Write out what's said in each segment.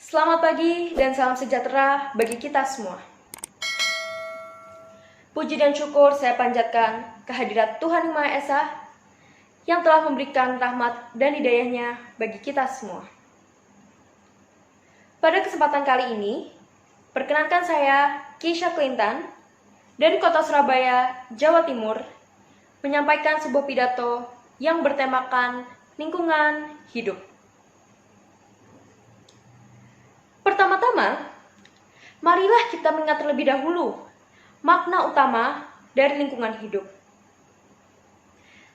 Selamat pagi dan salam sejahtera bagi kita semua. Puji dan syukur saya panjatkan kehadirat Tuhan Yang Maha Esa yang telah memberikan rahmat dan hidayahnya bagi kita semua. Pada kesempatan kali ini, perkenankan saya, Keisha Clinton, dari kota Surabaya, Jawa Timur, menyampaikan sebuah pidato yang bertemakan lingkungan hidup. Pertama-tama, marilah kita mengingat terlebih dahulu makna utama dari lingkungan hidup.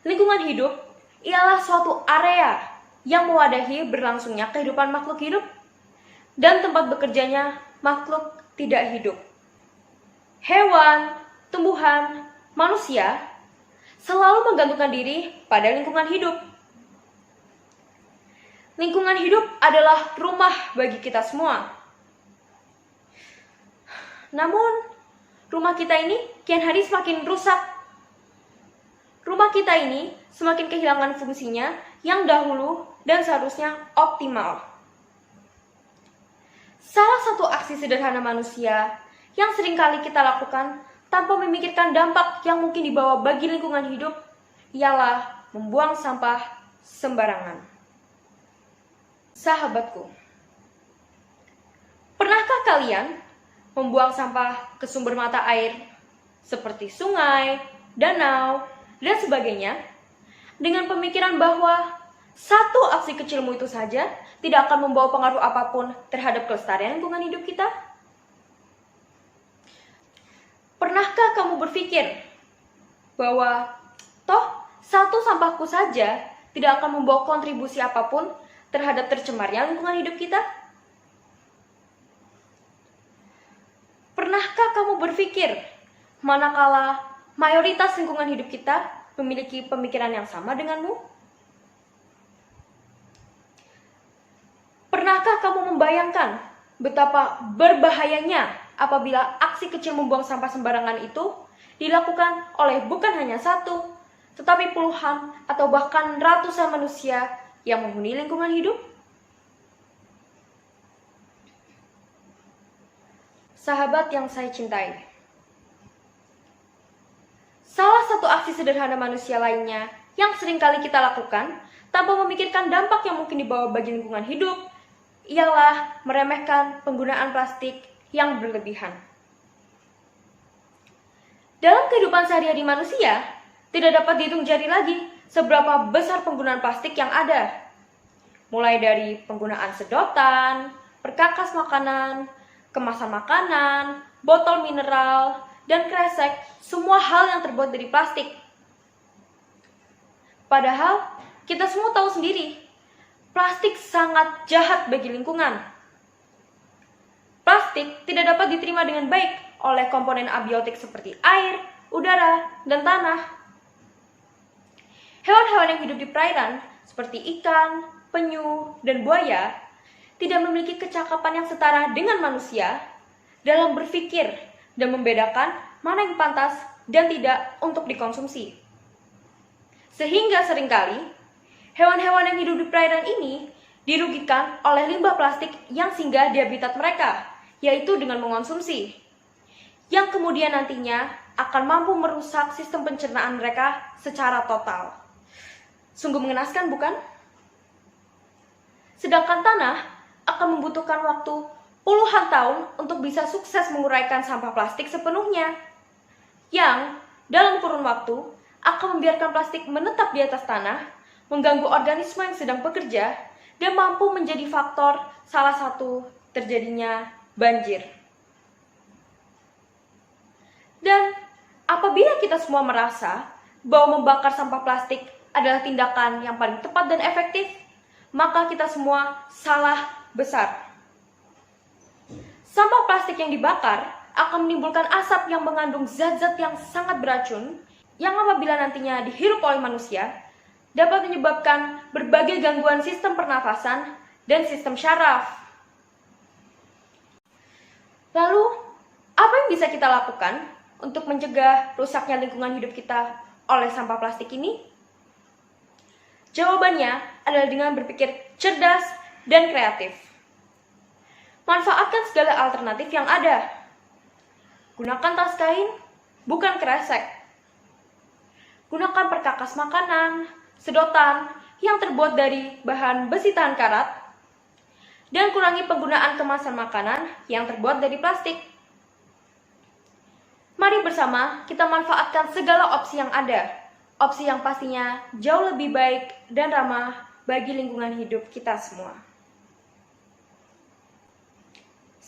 Lingkungan hidup ialah suatu area yang mewadahi berlangsungnya kehidupan makhluk hidup dan tempat bekerjanya makhluk tidak hidup. Hewan, tumbuhan, manusia selalu menggantungkan diri pada lingkungan hidup. Lingkungan hidup adalah rumah bagi kita semua. Namun, rumah kita ini kian hari semakin rusak. Rumah kita ini semakin kehilangan fungsinya yang dahulu dan seharusnya optimal. Salah satu aksi sederhana manusia yang seringkali kita lakukan tanpa memikirkan dampak yang mungkin dibawa bagi lingkungan hidup ialah membuang sampah sembarangan. Sahabatku, pernahkah kalian membuang sampah ke sumber mata air seperti sungai, danau, dan sebagainya dengan pemikiran bahwa satu aksi kecilmu itu saja tidak akan membawa pengaruh apapun terhadap kelestarian lingkungan hidup kita? Pernahkah kamu berpikir bahwa toh satu sampahku saja tidak akan membawa kontribusi apapun terhadap tercemarnya lingkungan hidup kita? Pernahkah kamu berpikir manakala mayoritas lingkungan hidup kita memiliki pemikiran yang sama denganmu? Pernahkah kamu membayangkan betapa berbahayanya apabila aksi kecil membuang sampah sembarangan itu dilakukan oleh bukan hanya satu, tetapi puluhan atau bahkan ratusan manusia yang menghuni lingkungan hidup? Sahabat yang saya cintai, salah satu aksi sederhana manusia lainnya yang seringkali kita lakukan tanpa memikirkan dampak yang mungkin dibawa bagi lingkungan hidup ialah meremehkan penggunaan plastik yang berlebihan. Dalam kehidupan sehari-hari manusia, tidak dapat dihitung jari lagi seberapa besar penggunaan plastik yang ada. Mulai dari penggunaan sedotan, perkakas makanan, kemasan makanan, botol mineral, dan kresek, semua hal yang terbuat dari plastik. Padahal, kita semua tahu sendiri, plastik sangat jahat bagi lingkungan. Plastik tidak dapat diterima dengan baik oleh komponen abiotik seperti air, udara, dan tanah. Hewan-hewan yang hidup di perairan, seperti ikan, penyu, dan buaya, tidak memiliki kecakapan yang setara dengan manusia dalam berpikir dan membedakan mana yang pantas dan tidak untuk dikonsumsi. Sehingga seringkali, hewan-hewan yang hidup di perairan ini dirugikan oleh limbah plastik yang singgah di habitat mereka, yaitu dengan mengonsumsi, yang kemudian nantinya akan mampu merusak sistem pencernaan mereka secara total. Sungguh mengenaskan, bukan? Sedangkan tanah akan membutuhkan waktu puluhan tahun untuk bisa sukses menguraikan sampah plastik sepenuhnya, yang dalam kurun waktu akan membiarkan plastik menetap di atas tanah, mengganggu organisme yang sedang bekerja, dan mampu menjadi faktor salah satu terjadinya banjir. Dan apabila kita semua merasa bahwa membakar sampah plastik adalah tindakan yang paling tepat dan efektif, maka kita semua salah besar. Sampah plastik yang dibakar akan menimbulkan asap yang mengandung zat-zat yang sangat beracun, yang apabila nantinya dihirup oleh manusia, dapat menyebabkan berbagai gangguan sistem pernafasan dan sistem syaraf. Lalu, apa yang bisa kita lakukan untuk mencegah rusaknya lingkungan hidup kita oleh sampah plastik ini? Jawabannya adalah dengan berpikir cerdas dan kreatif. Manfaatkan segala alternatif yang ada. Gunakan tas kain, bukan kresek. Gunakan perkakas makanan, sedotan yang terbuat dari bahan besi tahan karat, dan kurangi penggunaan kemasan makanan yang terbuat dari plastik. Mari bersama kita manfaatkan segala opsi yang ada, opsi yang pastinya jauh lebih baik dan ramah bagi lingkungan hidup kita semua.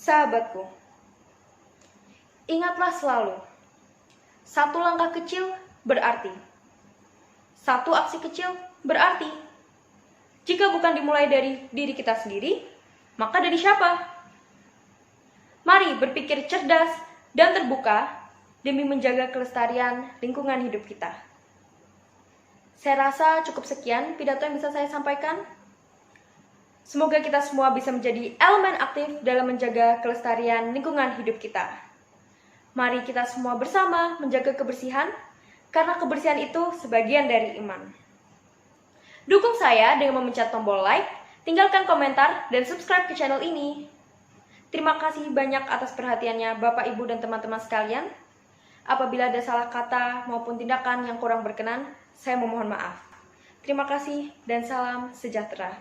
Sahabatku, ingatlah selalu, satu langkah kecil berarti, satu aksi kecil berarti. Jika bukan dimulai dari diri kita sendiri, maka dari siapa? Mari berpikir cerdas dan terbuka demi menjaga kelestarian lingkungan hidup kita. Saya rasa cukup sekian pidato yang bisa saya sampaikan. Semoga kita semua bisa menjadi elemen aktif dalam menjaga kelestarian lingkungan hidup kita. Mari kita semua bersama menjaga kebersihan, karena kebersihan itu sebagian dari iman. Dukung saya dengan memencet tombol like, tinggalkan komentar, dan subscribe ke channel ini. Terima kasih banyak atas perhatiannya Bapak, Ibu, dan teman-teman sekalian. Apabila ada salah kata maupun tindakan yang kurang berkenan, saya memohon maaf. Terima kasih dan salam sejahtera.